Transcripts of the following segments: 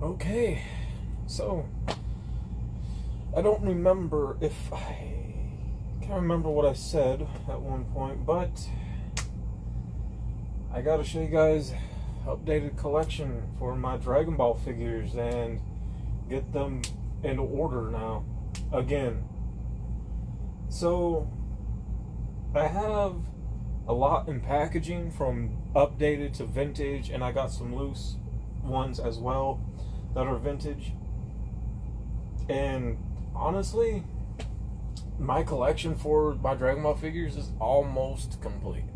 Okay, so I don't remember if I can't remember what I said at one point, but I gotta show you guys updated collection for my Dragon Ball figures and get them in order now again. So I have a lot in packaging from updated to vintage, and I got some loose ones as well that are vintage. And honestly, my collection for my Dragon Ball figures is almost complete.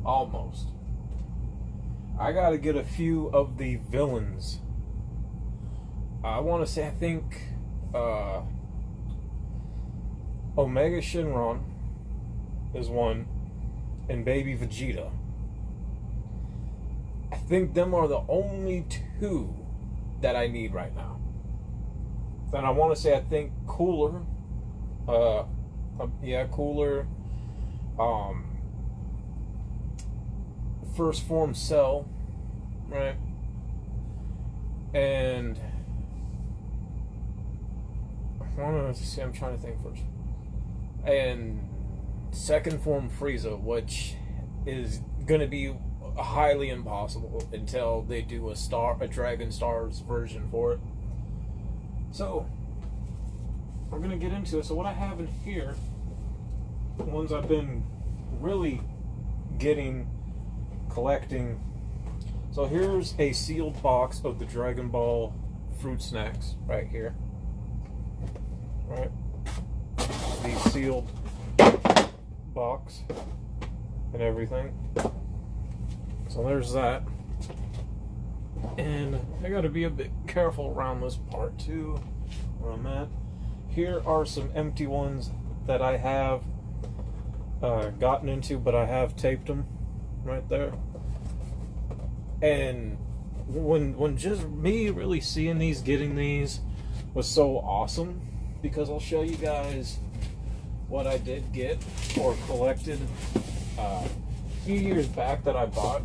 Almost. I gotta get a few of the villains. I want to say, I think Omega Shenron is one, and Baby Vegeta. I think them are the only two that I need right now. Then I want to say, I think Cooler, Cooler, First Form Cell, right, and I'm trying to think first, and Second Form Frieza, which is gonna be highly impossible until they do a Dragon Stars version for it. So we're gonna get into it. So what I have in here, the ones I've been really collecting. So here's a sealed box of the Dragon Ball fruit snacks right here. Right, the sealed box and everything. So there's that. And I gotta be a bit careful around this part too, where I'm at. Here are some empty ones that I have gotten into, but I have taped them right there. And when just me really seeing these, getting these, was so awesome, because I'll show you guys what I did get or collected a few years back that I bought,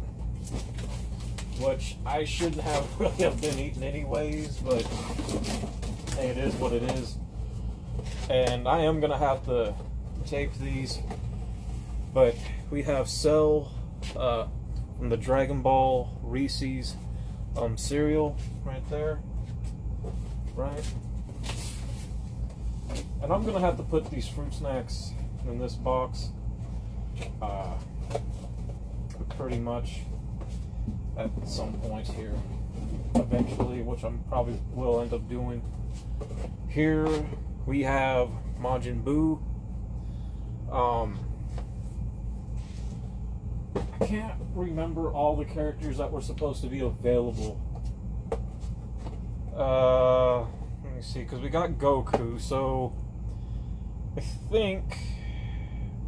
which I shouldn't have really have been eating anyways, but hey, it is what it is. And I am gonna have to tape these, but we have Cell from the Dragon Ball Reese's cereal right there, right? And I'm gonna have to put these fruit snacks in this box pretty much at some point here eventually, which I'm probably will end up doing. Here we have Majin Buu. I can't remember all the characters that were supposed to be available. Let me see, because we got Goku, so I think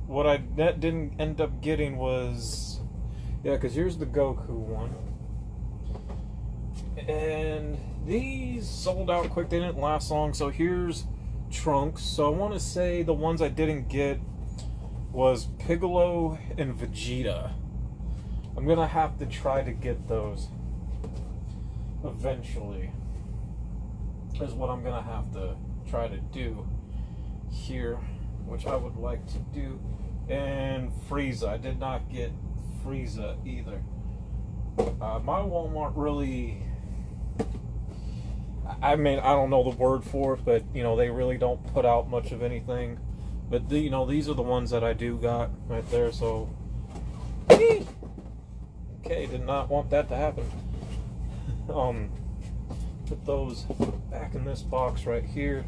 what I didn't end up getting was, because here's the Goku one. And these sold out quick, they didn't last long. So here's Trunks. So I want to say the ones I didn't get was Piccolo and Vegeta. I'm going to have to try to get those eventually, is what I'm going to have to try to do here, which I would like to do. And Frieza, I did not get Frieza either. My Walmart really, I mean, I don't know the word for it, but they really don't put out much of anything. But these are the ones that I do got right there. So okay, did not want that to happen. Put those back in this box right here,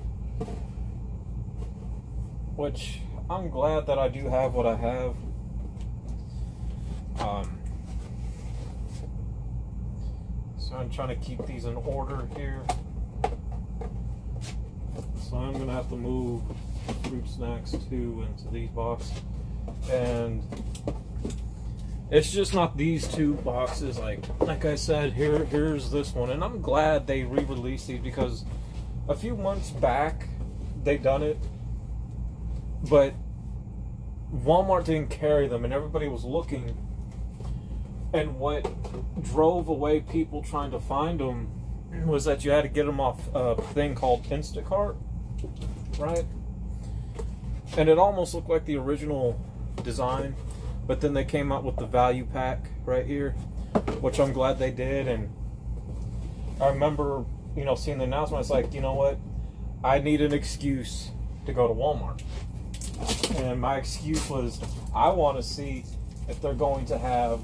which I'm glad that I do have what I have. So I'm trying to keep these in order here. So I'm going to have to move fruit snacks too into these boxes. And it's just not these two boxes. Like I said, here's this one. And I'm glad they re-released these, because a few months back they done it, but Walmart didn't carry them and everybody was looking. And what drove away people trying to find them was that you had to get them off a thing called Instacart, right? And it almost looked like the original design, but then they came out with the value pack right here, which I'm glad they did. And I remember, seeing the announcement. It's like, you know what? I need an excuse to go to Walmart. And my excuse was, I want to see if they're going to have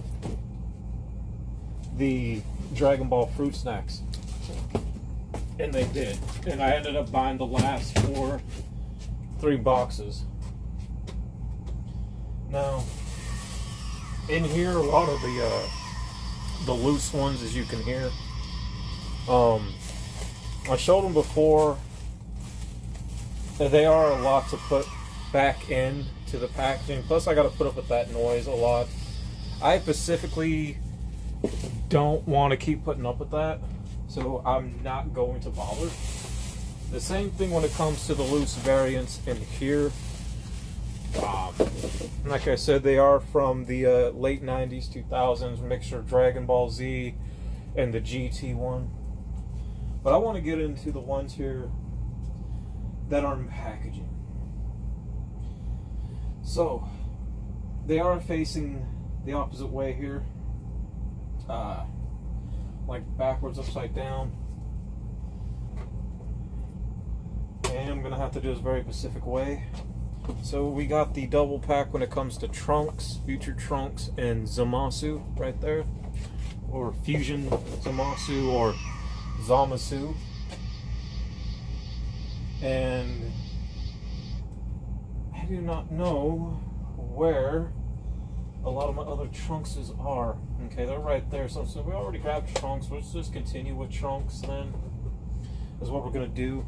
the Dragon Ball fruit snacks. And they did. And I ended up buying the last 3 boxes. Now, in here, a lot of the loose ones, as you can hear. I showed them before. They are a lot to put back in to the packaging. Plus, I got to put up with that noise a lot. I specifically don't want to keep putting up with that, so I'm not going to bother. The same thing when it comes to the loose variants in here. Like I said, they are from the late 90s, 2000s, mixture of Dragon Ball Z and the GT one. But I want to get into the ones here that are in packaging. So, they are facing the opposite way here. Like backwards, upside down. And I'm going to have to do this very specific way. So we got the double pack when it comes to Trunks, Future Trunks, and Zamasu right there. Or Fusion Zamasu, or Zamasu. And I do not know where a lot of my other Trunkses are. Okay, they're right there. So we already grabbed Trunks. Let's just continue with Trunks then. That's what we're going to do.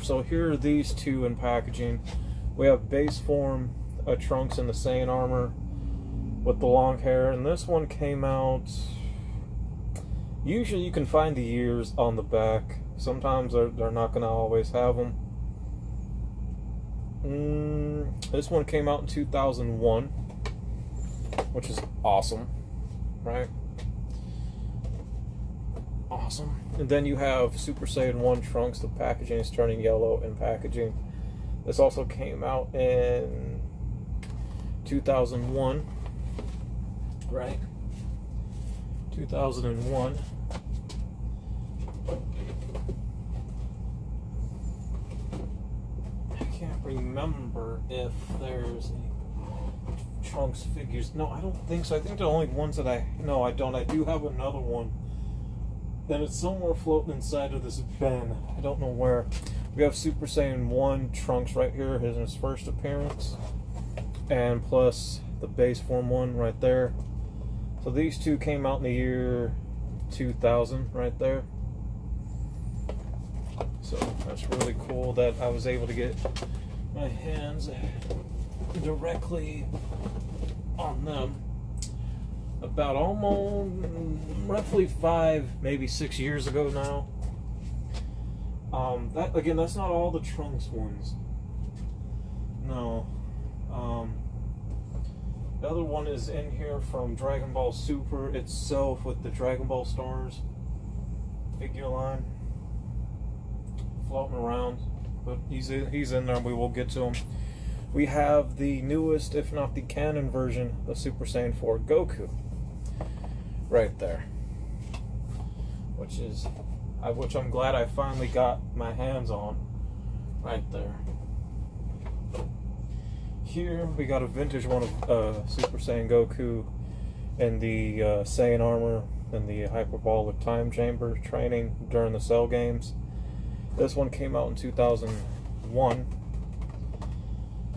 So here are these two in packaging. We have base form Trunks in the Saiyan armor with the long hair, and this one came out. Usually you can find the years on the back. Sometimes they're not going to always have them. This one came out in 2001, which is awesome, right? Awesome. And then you have Super Saiyan 1 Trunks. The packaging is turning yellow in packaging. This also came out in 2001, right? 2001. I can't remember if there's any Trunks figures. No, I don't think so. I think the only ones that no, I don't. I do have another one. Then it's somewhere floating inside of this bin. I don't know where. We have Super Saiyan 1 Trunks right here, his first appearance. And plus the base form one right there. So these two came out in the year 2000 right there. So that's really cool that I was able to get my hands directly on them. About almost roughly 5, maybe 6 years ago now. That's not all the Trunks ones. No. The other one is in here from Dragon Ball Super itself with the Dragon Ball stars figure line floating around, but he's in there. We will get to him. We have the newest, if not the canon version of Super Saiyan 4 Goku. Right there, which I'm glad I finally got my hands on. Right there. Here we got a vintage one of Super Saiyan Goku in the Saiyan armor and the hyperbolic time chamber training during the Cell games. This one came out in 2001.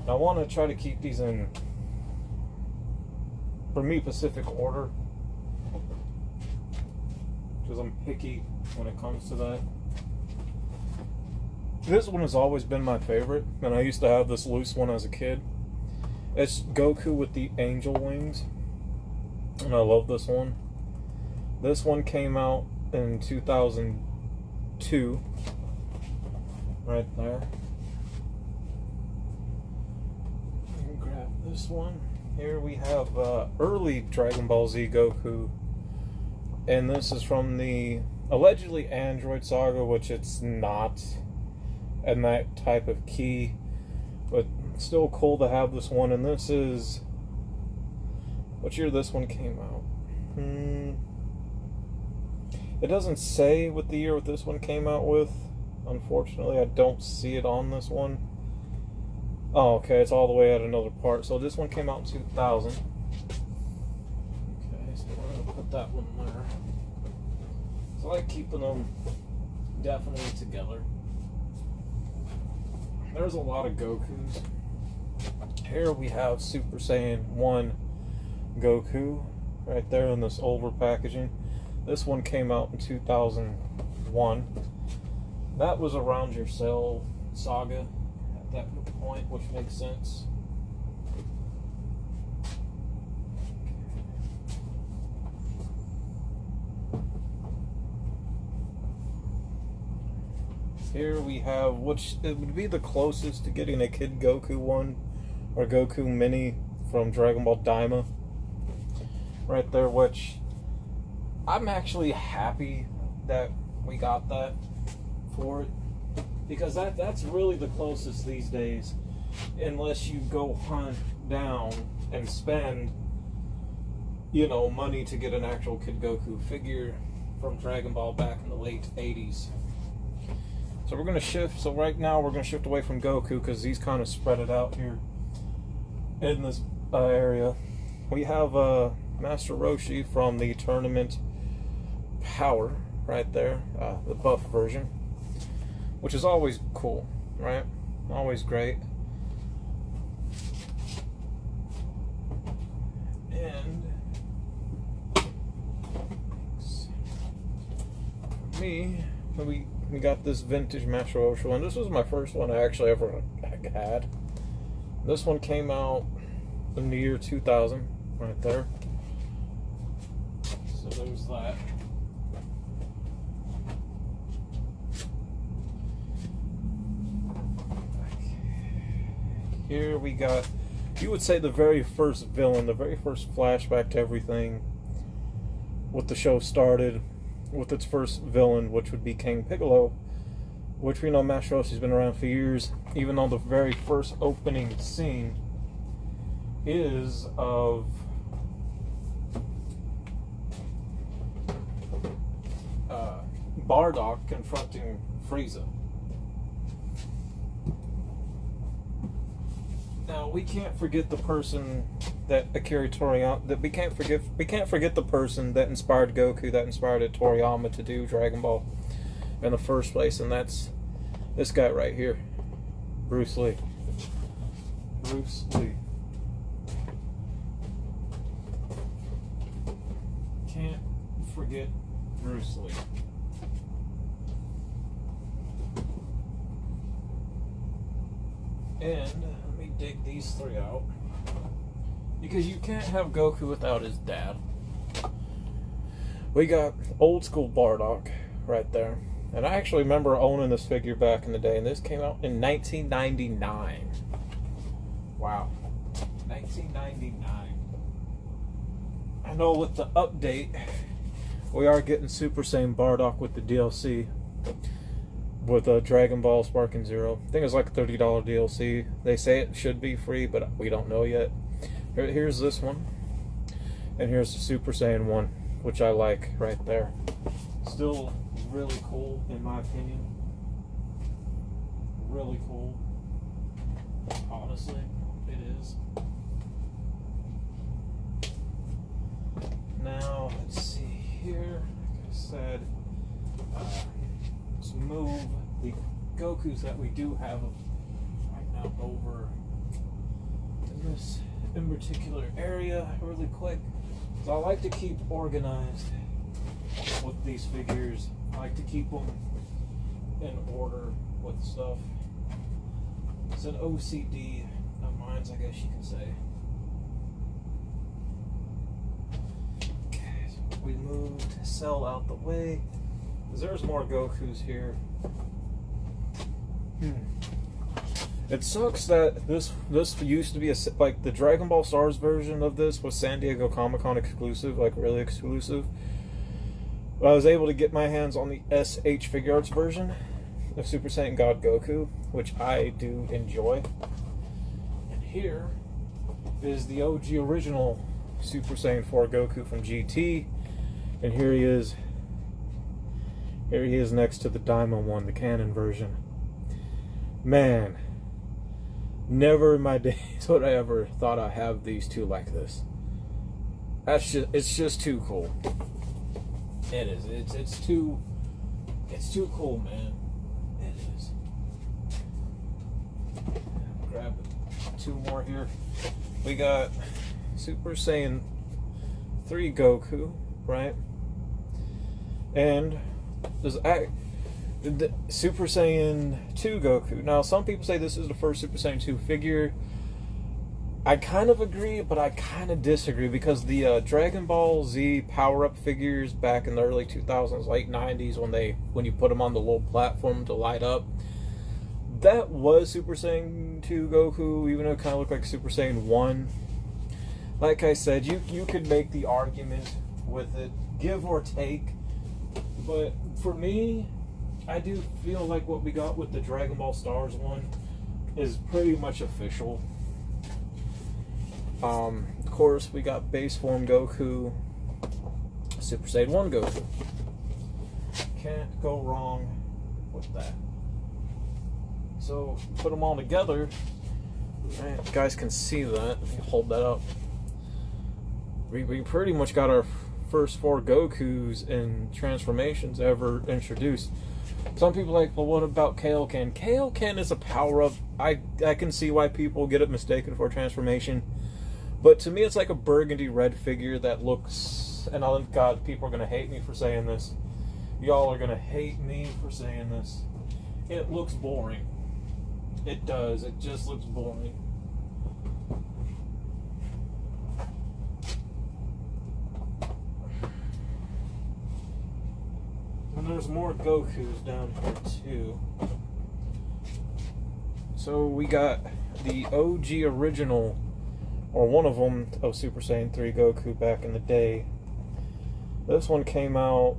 I want to try to keep these in, for me, Pacific order, because I'm picky when it comes to that. This one has always been my favorite, and I used to have this loose one as a kid. It's Goku with the angel wings, and I love this one. This one came out in 2002, right there. Grab this one. Here we have early Dragon Ball Z Goku. And this is from the allegedly Android Saga, which it's not, and that type of key, but still cool to have this one. And this is, what year this one came out? It doesn't say what the year this one came out with. Unfortunately, I don't see it on this one. Oh, okay, it's all the way at another part. So this one came out in 2000. Okay, so we're going to put that one there. So I like keeping them definitely together. There's a lot of Gokus. Here we have Super Saiyan 1 Goku right there in this older packaging. This one came out in 2001. That was around your Cell saga at that point, which makes sense. Here we have, which it would be the closest to getting a Kid Goku one, or Goku Mini from Dragon Ball Daima. Right there, which I'm actually happy that we got that for it, because that's really the closest these days, unless you go hunt down and spend, you know, money to get an actual Kid Goku figure from Dragon Ball back in the late 80s. So we're going to shift, so right now we're going to shift away from Goku because he's kind of spread it out here in this area. We have Master Roshi from the Tournament Power right there, the buff version, which is always cool, right? Always great. And for me, we got this vintage Master Roshi one. This was my first one I actually ever had. This one came out in the year 2000, right there. So there's that. Here we got, you would say, the very first villain, the very first flashback to everything with the show started, with its first villain, which would be King Piccolo, which we know Master Roshi's been around for years, even though the very first opening scene is of Bardock confronting Frieza. Now we can't forget the person that Akira Toriyama, that we can't forget the person that inspired Goku, that inspired Toriyama to do Dragon Ball in the first place, and that's this guy right here, Bruce Lee. Bruce Lee. Can't forget Bruce Lee. And let me dig these three out, because you can't have Goku without his dad. We got old school Bardock right there. And I actually remember owning this figure back in the day, and this came out in 1999. Wow. 1999. I know with the update, we are getting Super Saiyan Bardock with the DLC. With Dragon Ball Sparking Zero. I think it's like a $30 DLC. They say it should be free, but we don't know yet. Here's this one. And here's the Super Saiyan 1, which I like right there. Still really cool, in my opinion. Really cool. Honestly, it is. Now, let's see here. Like I said, let's move the Gokus that we do have right now over in this in particular area really quick. So I like to keep organized with these figures. I like to keep them in order with stuff. It's an OCD of mine, I guess you can say. Okay, so we moved Cell out the way, because there's more Gokus here. It sucks that this used to be like the Dragon Ball Stars version of this was San Diego Comic-Con exclusive, like really exclusive. But I was able to get my hands on the SH Figure Arts version of Super Saiyan God Goku, which I do enjoy. And here is the OG original Super Saiyan 4 Goku from GT. And here he is. Here he is next to the Daima one, the canon version. Man, never in my days would I ever thought I'd have these two like this. It's just too cool. It is. It's too cool, man. It is. Grab two more here. We got Super Saiyan 3 Goku, right? And there's the Super Saiyan 2 Goku. Now, some people say this is the first Super Saiyan 2 figure. I kind of agree, but I kind of disagree, because the Dragon Ball Z power-up figures back in the early 2000s, late 90s, when you put them on the little platform to light up, that was Super Saiyan 2 Goku, even though it kind of looked like Super Saiyan 1. Like I said, you could make the argument with it, give or take, but for me, I do feel like what we got with the Dragon Ball Stars one is pretty much official. Of course, we got base form Goku, Super Saiyan 1 Goku. Can't go wrong with that. So, put them all together. Right, you guys can see that. If you hold that up. We pretty much got our first 4 Gokus and transformations ever introduced. Some people are like, well, what about Kaioken? Kaioken is a power-up. I can see why people get it mistaken for a transformation. But to me, it's like a burgundy red figure that looks... And God, people are going to hate me for saying this. Y'all are going to hate me for saying this. It looks boring. It does. It just looks boring. And there's more Gokus down here too. So we got the OG original, or one of them, of Super Saiyan 3 Goku back in the day. This one came out...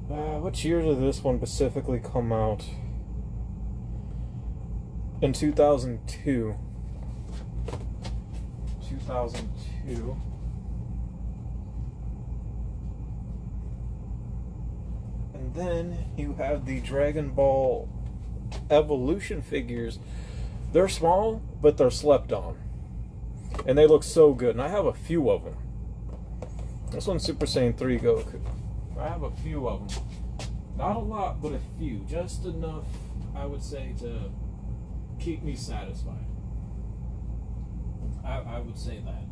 which year did this one specifically come out? In 2002. 2002. And then you have the Dragon Ball Evolution figures. They're small, but they're slept on. And they look so good. And I have a few of them. This one's Super Saiyan 3 Goku. I have a few of them. Not a lot, but a few. Just enough, I would say, to keep me satisfied. I would say that.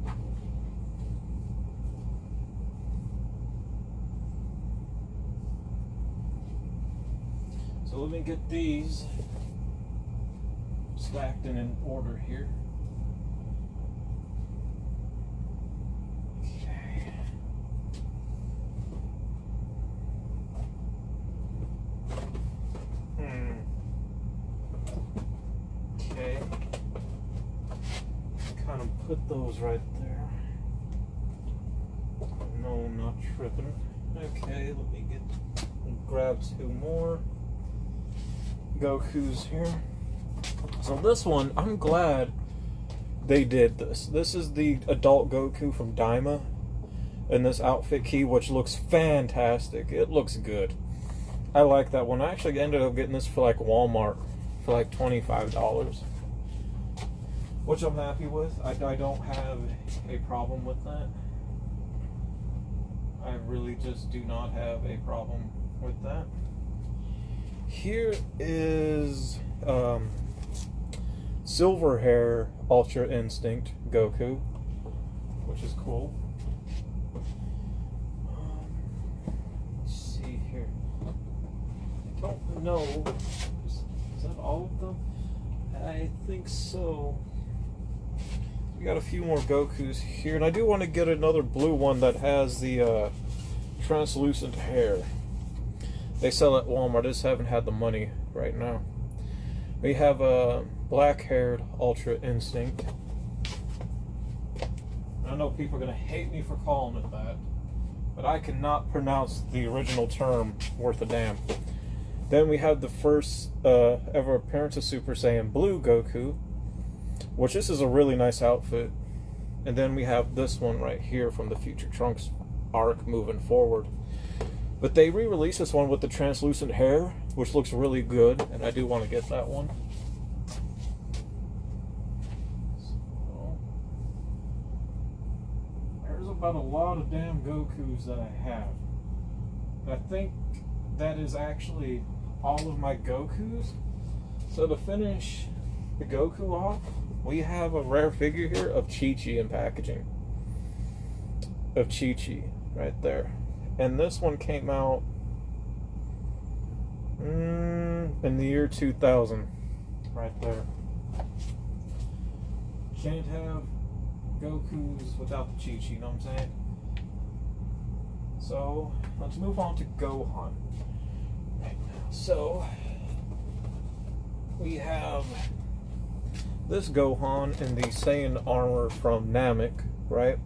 So let me get these stacked and in order here. Okay. Okay. Kind of put those right there. No, I'm not tripping. Okay, let me grab two more Gokus here. So this one, I'm glad they did this. This is the adult Goku from Daima in this outfit key, which looks fantastic. It looks good. I like that one. I actually ended up getting this for like Walmart for like $25, which I'm happy with. I don't have a problem with that. I really just do not have a problem with that. Here is Silver Hair Ultra Instinct Goku, which is cool. Let's see here. I don't know. Is that all of them? I think so. We got a few more Gokus here, and I do want to get another blue one that has the translucent hair. They sell at Walmart. I just haven't had the money right now. We have a black-haired Ultra Instinct. know people are going to hate me for calling it that, but I cannot pronounce the original term worth a damn. Then we have the first ever appearance of Super Saiyan Blue Goku, which this is a really nice outfit. And then we have this one right here from the Future Trunks arc moving forward. But they re-released this one with the translucent hair, which looks really good, and I do want to get that one. So, there's about a lot of damn Gokus that I have. I think that is actually all of my Gokus. So to finish the Goku off, we have a rare figure here of Chi-Chi in packaging. Of Chi-Chi, right there. And this one came out in the year 2000, right there. Can't have Gokus without the Chi-Chi, you know what I'm saying? So, let's move on to Gohan. Right now. So, we have this Gohan in the Saiyan armor from Namek, right?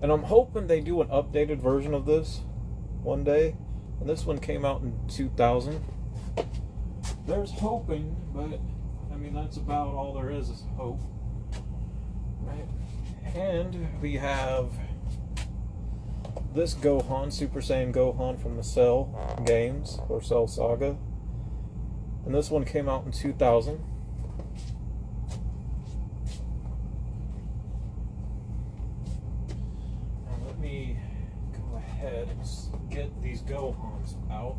And I'm hoping they do an updated version of this one day. And this one came out in 2000. There's hoping, but I mean, that's about all there is hope. Right? And we have this Gohan, Super Saiyan Gohan from the Cell games, or Cell Saga. And this one came out in 2000. Now let me go ahead and get these Gohans out,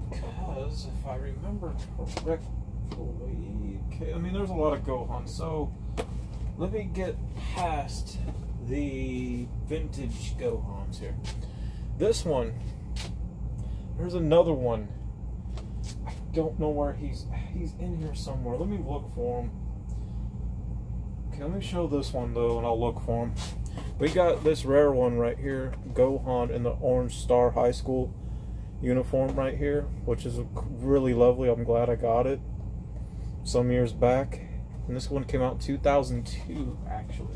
because if I remember correctly, okay, I mean there's a lot of Gohans, so let me get past the vintage Gohans here. This one, there's another one. I don't know where he's in here somewhere. Let me look for him. Okay, let me show this one though, and I'll look for him. We got this rare one right here, Gohan in the Orange Star High School uniform right here, which is really lovely. I'm glad I got it some years back. And this one came out in 2002, actually.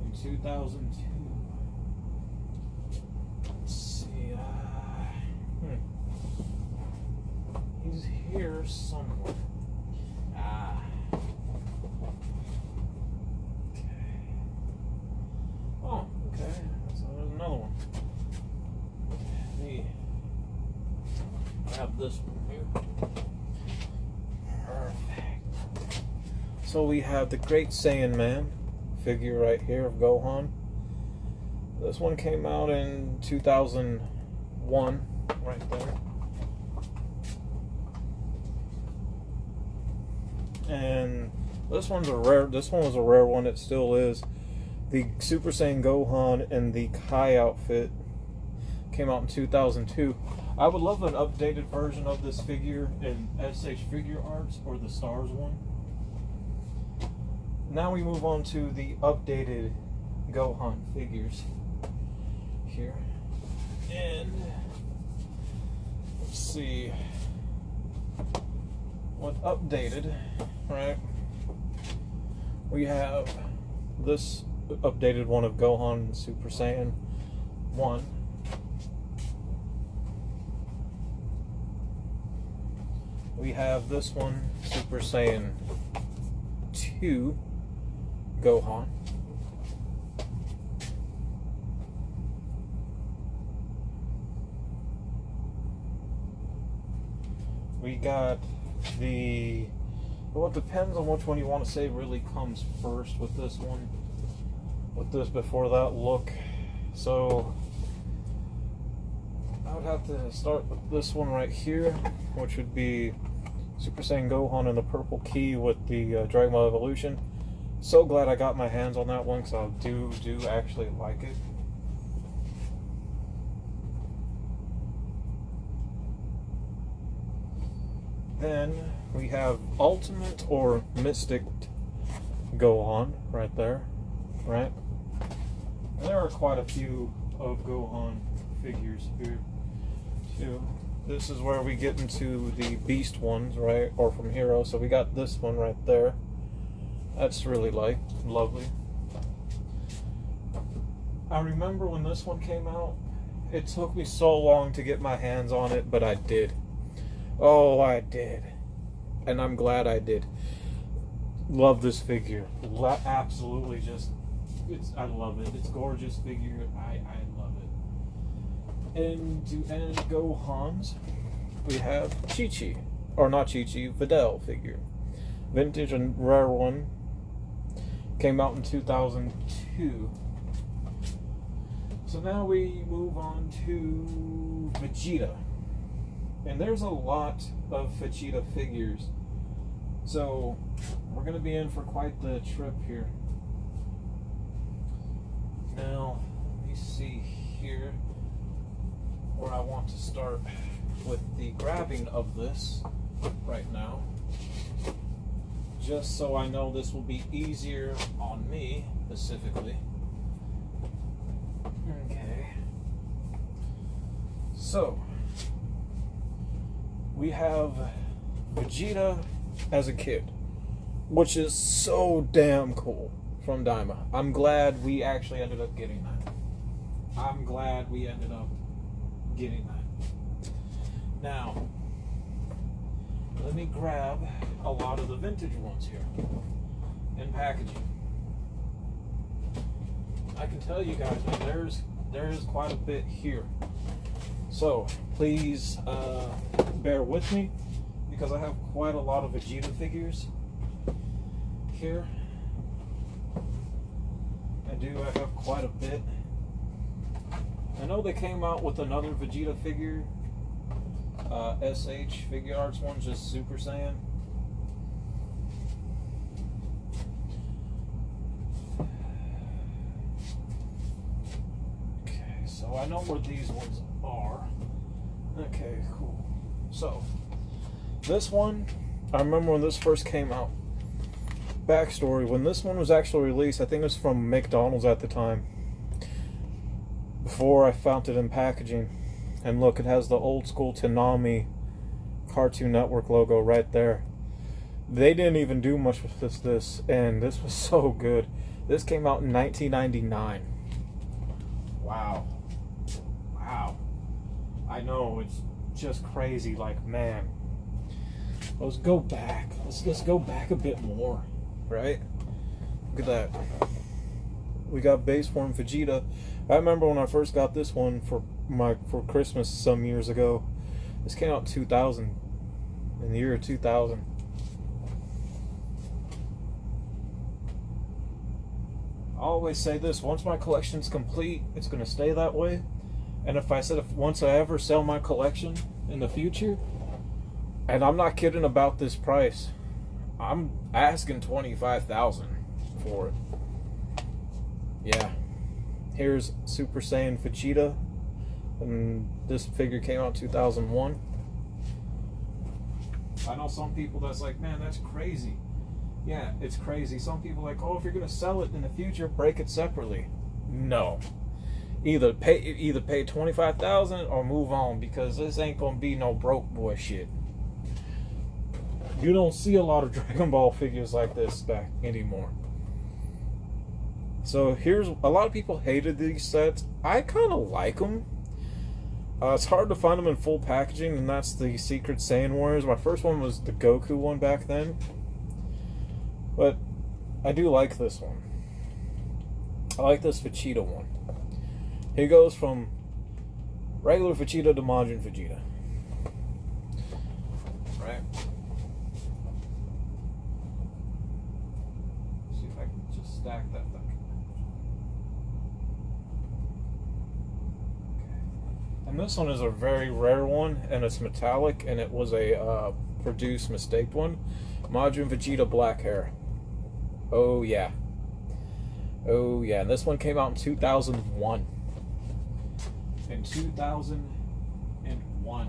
In 2002. Let's see. He's here somewhere. Okay. Oh, okay. So there's another one. I have this one here. Perfect. So we have the Great Saiyan Man figure right here of Gohan. This one came out in 2001, right there. And this one's a rare. This one was a rare one. It still is. The Super Saiyan Gohan in the Kai outfit came out in 2002. I would love an updated version of this figure in SH Figure Arts or the Stars one. Now we move on to the updated Gohan figures here. And let's see what updated, right? We have this updated one of Gohan Super Saiyan 1. We have this one, Super Saiyan 2 Gohan. We got the, well, it depends on which one you want to say really comes first with this one. With this before that look. So I would have to start with this one right here, which would be Super Saiyan Gohan and the purple key with the Dragon Ball Evolution. So glad I got my hands on that one, because I do actually like it. Then we have Ultimate or Mystic Gohan right there, right? And there are quite a few of Gohan figures here too. This is where we get into the Beast ones, right? Or from Hero. So we got this one right there. That's really lovely. I remember when this one came out, it took me so long to get my hands on it, but I did. Oh, I did. And I'm glad I did. Love this figure. Absolutely just, I love it. It's a gorgeous figure. I love it. And to end Gohan's, we have Chi-Chi. Or not Chi-Chi, Videl figure. Vintage and rare one. Came out in 2002. So now we move on to Vegeta. And there's a lot of Vegeta figures. So we're going to be in for quite the trip here. Now, let me see here where I want to start with the grabbing of this right now. Just so I know this will be easier on me specifically. Okay. So, we have Vegeta as a kid, which is so damn cool from Daima. I'm glad we actually ended up getting that. Now, let me grab a lot of the vintage ones here in packaging. I can tell you guys, man, there is quite a bit here. So please bear with me because I have quite a lot of Vegeta figures here. I have quite a bit. I know they came out with another Vegeta figure, SH Figure Arts one, just Super Saiyan. Okay, so I know where these ones are. Okay, cool. So, this one, I remember when this first came out. Backstory, when this one was actually released, I think it was from McDonald's at the time. Before I found it in packaging. And look, it has the old school Toonami Cartoon Network logo right there. They didn't even do much with this, and this was so good. This came out in 1999. Wow. I know, it's just crazy, like, man. Let's go back. Let's go back a bit more, right? Look at that. We got base form Vegeta. I remember when I first got this one for Christmas some years ago. This came out in 2000, in the year 2000. I always say this: once my collection's complete, it's gonna stay that way. And if once I ever sell my collection in the future, and I'm not kidding about this price, I'm asking $25,000 for it. Yeah. Here's Super Saiyan Vegeta, and this figure came out in 2001. I know some people that's like, man, that's crazy. Yeah, it's crazy. Some people are like, oh, if you're gonna sell it in the future, break it separately. No. Either pay $25,000 or move on, because this ain't gonna be no broke boy shit. You don't see a lot of Dragon Ball figures like this back anymore. So here's, a lot of people hated these sets. I kind of like them. It's hard to find them in full packaging, and that's the Secret Saiyan Warriors. My first one was the Goku one back then. But I do like this one. I like this Vegeta one. He goes from regular Vegeta to Majin Vegeta. Right? See if I can just stack that thing. And this one is a very rare one, and it's metallic, and it was a produced mistake one. Majin Vegeta black hair. Oh yeah. Oh yeah, and this one came out in 2001. In 2001.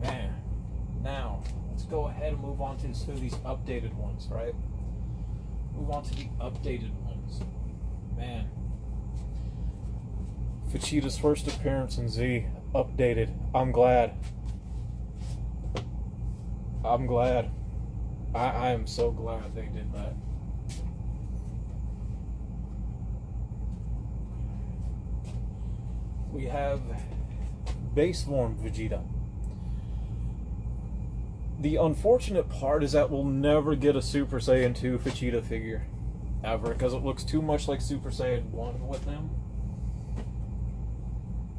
Man. Now, let's go ahead and move on to some of these updated ones, right? Move on to the updated ones. Man. Vegeta's first appearance in Z, updated. I'm glad. I am so glad they did that. we have base form Vegeta. The unfortunate part is that we'll never get a Super Saiyan 2 Vegeta figure. Ever, because it looks too much like Super Saiyan 1 with him.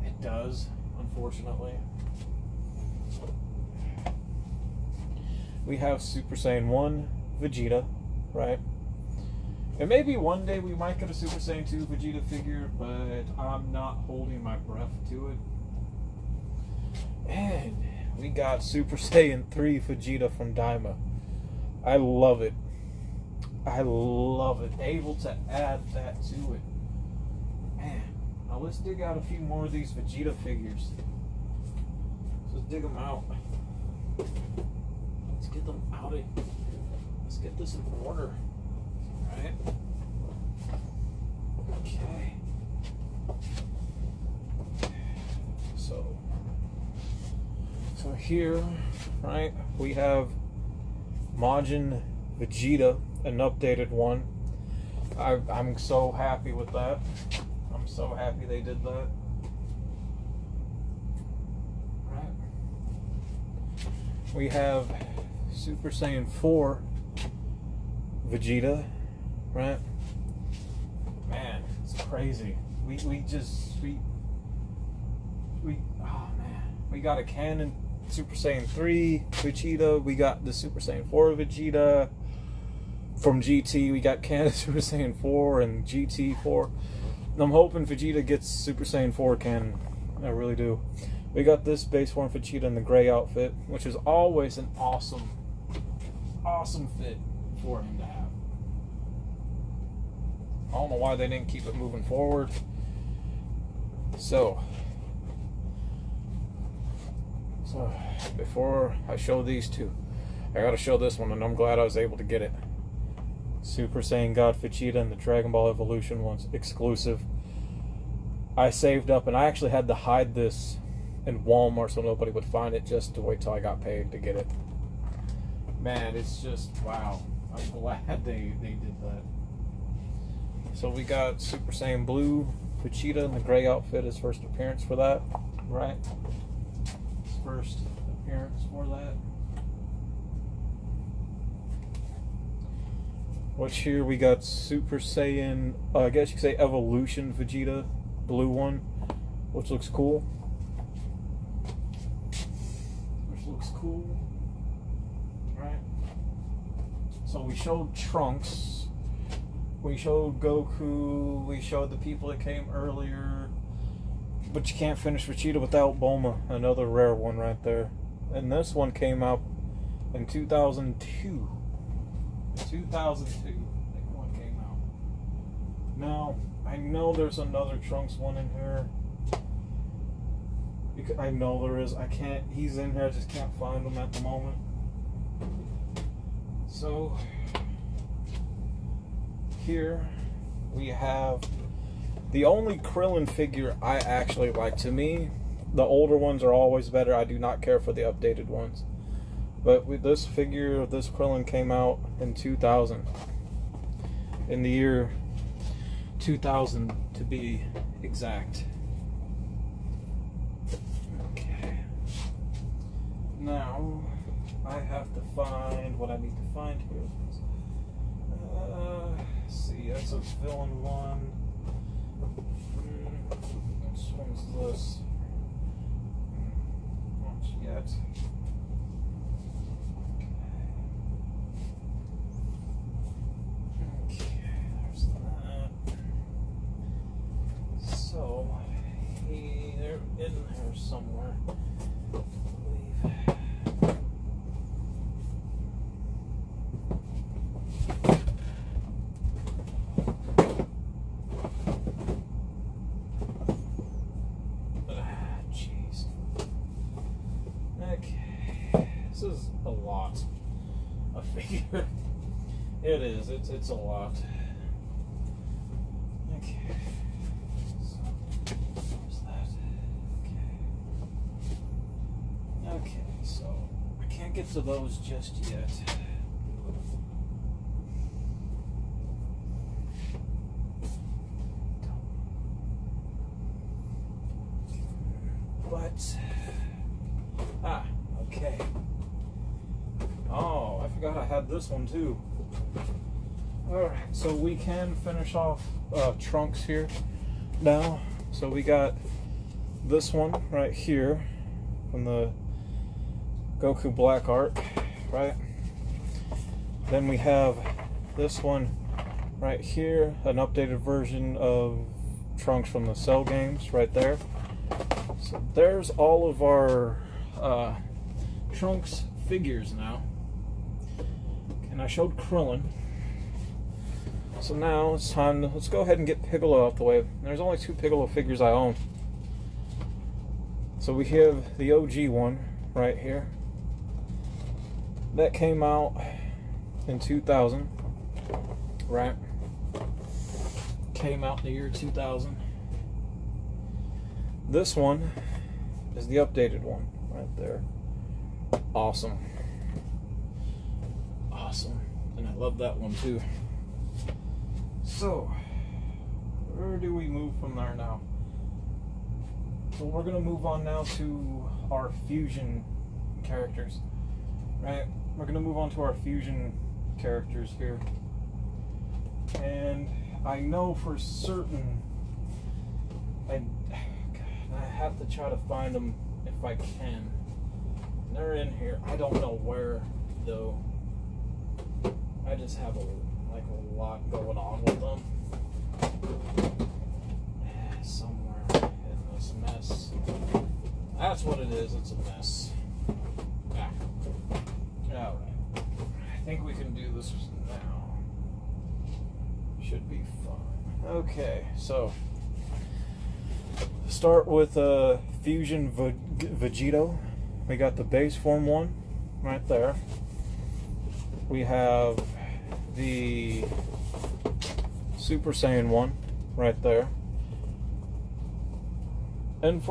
It does, unfortunately. We have Super Saiyan 1 Vegeta, right? And maybe one day we might get a Super Saiyan 2 Vegeta figure, but I'm not holding my breath to it. And we got Super Saiyan 3 Vegeta from Daima. I love it. I love it. Able to add that to it. Man, now let's dig out a few more of these Vegeta figures. Let's dig them out. Let's get them out of. Let's get this in order. Alright. Okay. So here, right, we have Majin Vegeta, an updated one. I'm so happy with that. I'm so happy they did that. Right. We have Super Saiyan 4 Vegeta, right? Man, it's crazy. We oh man. We got a canon Super Saiyan 3 Vegeta. We got the Super Saiyan 4 Vegeta. From GT, we got canon Super Saiyan 4 and GT 4. I'm hoping Vegeta gets Super Saiyan 4 canon. I really do. We got this base form Vegeta in the gray outfit, which is always an awesome fit for him to have. I don't know why they didn't keep it moving forward. So before I show these two, I gotta show this one, and I'm glad I was able to get it. Super Saiyan God Vegeta and the Dragon Ball Evolution one's exclusive. I saved up, and I actually had to hide this in Walmart so nobody would find it, just to wait till I got paid to get it. Man, it's just, wow. I'm glad they did that. So we got Super Saiyan Blue Vegeta in the gray outfit, his first appearance for that, right? His first appearance for that. Which here we got Super Saiyan, I guess you could say Evolution Vegeta, blue one, which looks cool. Right? So we showed Trunks, we showed Goku, we showed the people that came earlier, but you can't finish Vegeta without Bulma, another rare one right there. And this one came out in 2002. 2002, I think one came out. Now, I know there's another Trunks one in here. I know there is. He's in here, I just can't find him at the moment. So, here we have the only Krillin figure I actually like. To me, the older ones are always better. I do not care for the updated ones. But with this figure, this Krillin came out in 2000. In the year 2000 to be exact. Okay. Now, I have to find what I need to find here. Let's see, that's a villain one. Which one's this? Not yet. So, they're in here somewhere. Jeez. Okay. This is a lot. A figure. It is. It's a lot. Okay. Okay, so I can't get to those just yet. But okay. Oh, I forgot I had this one too. Alright, so we can finish off Trunks here now. So we got this one right here from the Goku Black Arc, right? Then we have this one right here, an updated version of Trunks from the Cell games right there. So there's all of our Trunks figures now. And I showed Krillin. So now it's time to, let's go ahead and get Piccolo out the way. There's only 2 Piccolo figures I own. So we have the OG one right here. That came out in 2000, right? Came out in the year 2000. This one is the updated one right there. Awesome. Awesome. And I love that one too. So, where do we move from there now? So we're going to move on now to our fusion characters, right? We're going to move on to our fusion characters here. And I know for certain, I have to try to find them if I can. They're in here. I don't know where, though. I just have a lot going on with them. Somewhere in this mess. That's what it is. It's a mess. Yeah. Alright. I think we can do this now. Should be fine. Okay, so start with Fusion Vegeta. We got the base form one right there. We have the Super Saiyan one right there. And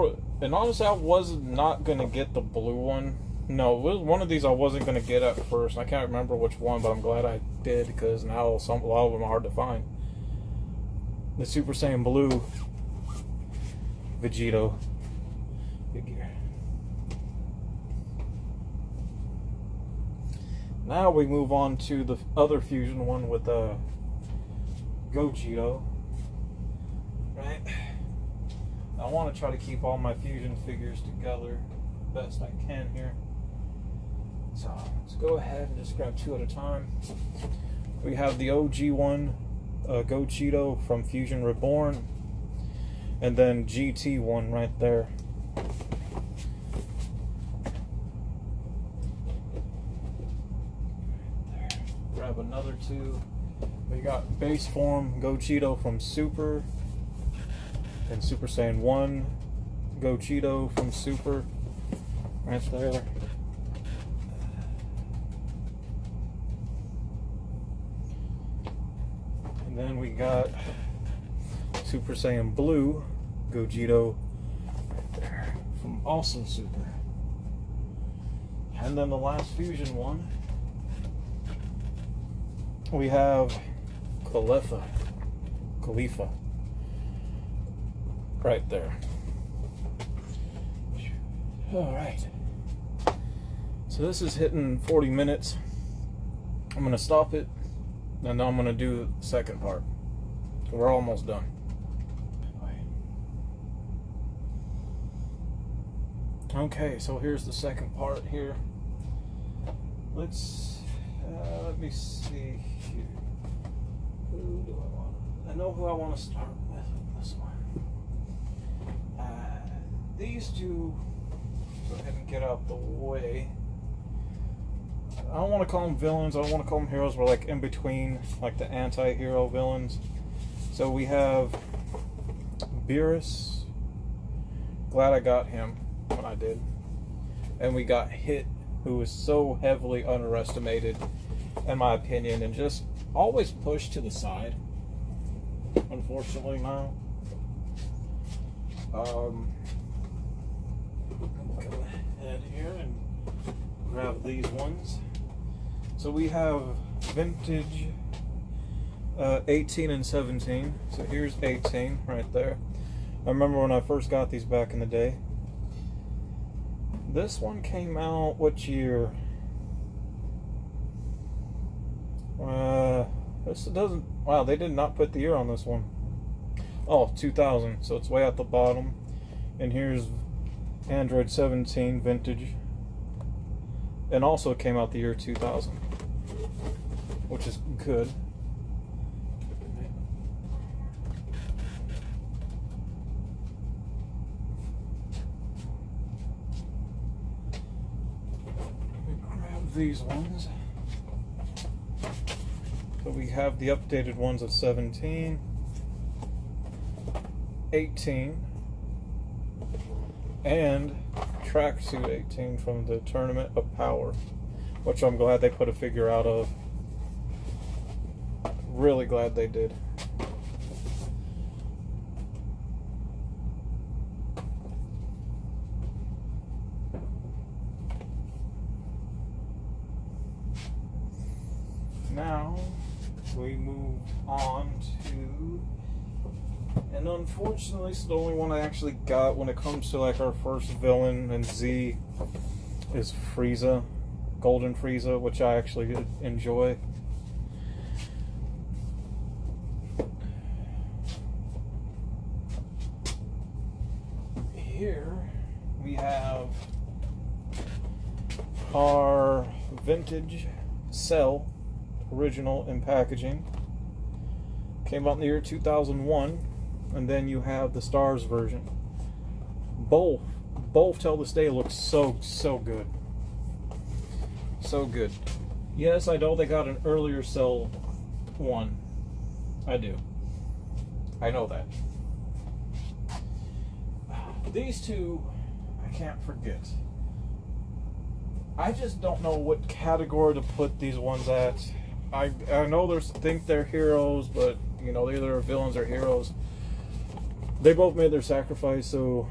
honestly, I was not gonna get the blue one. No, it was one of these I wasn't gonna get at first. I can't remember which one, but I'm glad I did because now a lot of them are hard to find. The Super Saiyan Blue Vegeta figure. Now we move on to the other fusion one with Gogeta. Right? I want to try to keep all my fusion figures together best I can here. So let's go ahead and just grab 2 at a time. We have the OG one, Gogeta from Fusion Reborn, and then GT one right there. Grab another 2. We got base form Gogeta from Super, and Super Saiyan 1 Gogeta from Super right there. And then we got Super Saiyan Blue Gogeta right there from also Super. And then the last fusion one, we have Khalifa right there. Alright, so this is hitting 40 minutes. I'm going to stop it, and then I'm going to do the second part. We're almost done. Okay, so here's the second part here. Let me see here. Who do I want? I know who I want to start with this one. These 2, go ahead and get out the way. I don't want to call them villains. I don't want to call them heroes. We're like in between, like the anti-hero villains. So we have Beerus. Glad I got him when I did. And we got Hit, who was so heavily underestimated, in my opinion, and just always pushed to the side, unfortunately now. Go ahead here and grab these ones. So we have vintage 18 and 17. So here's 18 right there. I remember when I first got these back in the day. This one came out what year? This doesn't. Wow, they did not put the year on this one. Oh, 2000. So it's way at the bottom. And here's Android 17 vintage. And also came out the year 2000, which is good. Grab these ones. So we have the updated ones of 17, 18, and Tracksuit 18 from the Tournament of Power, which I'm glad they put a figure out of. Really glad they did. Now we move on to, and unfortunately it's the only one I actually got when it comes to like our first villain and Z is Frieza, Golden Frieza, which I actually enjoy. Here we have our vintage Cell, original in packaging. Came out in the year 2001, and then you have the Stars version. Both till this day look so good. So good. Yes, I know they got an earlier Cell one. I do. I know that. These two, I can't forget. I just don't know what category to put these ones at. I know think they're heroes, but you know, they're either villains or heroes. They both made their sacrifice, so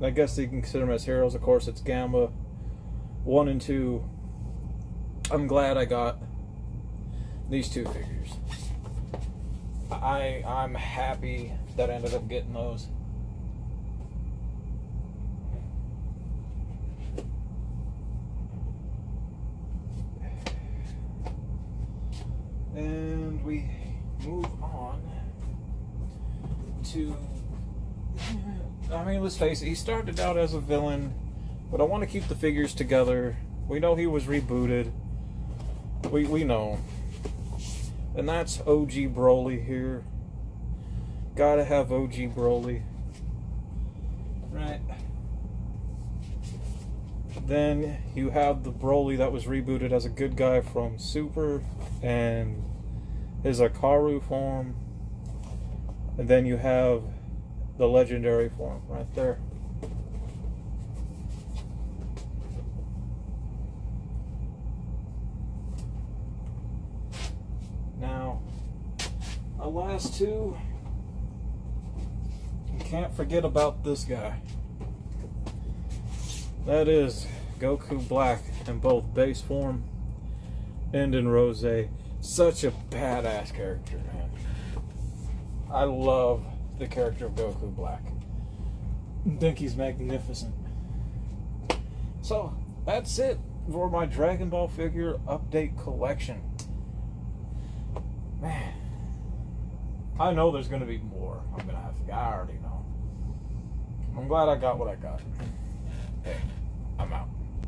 I guess you can consider them as heroes. Of course, it's Gamma 1 and 2. I'm glad I got these two figures. I'm happy that I ended up getting those. And we move on to, I mean, let's face it, he started out as a villain, but I want to keep the figures together. We know he was rebooted. We know. And that's OG Broly here. Gotta have OG Broly. Right. Then you have the Broly that was rebooted as a good guy from Super and his Akaru form. And then you have the legendary form right there. Now, our last two, you can't forget about this guy. That is Goku Black in both base form and in Rose. Such a badass character, man. I love the character of Goku Black. I think he's magnificent. So, that's it for my Dragon Ball figure update collection. Man, I know there's going to be more. I already know. I'm glad I got what I got. Hey.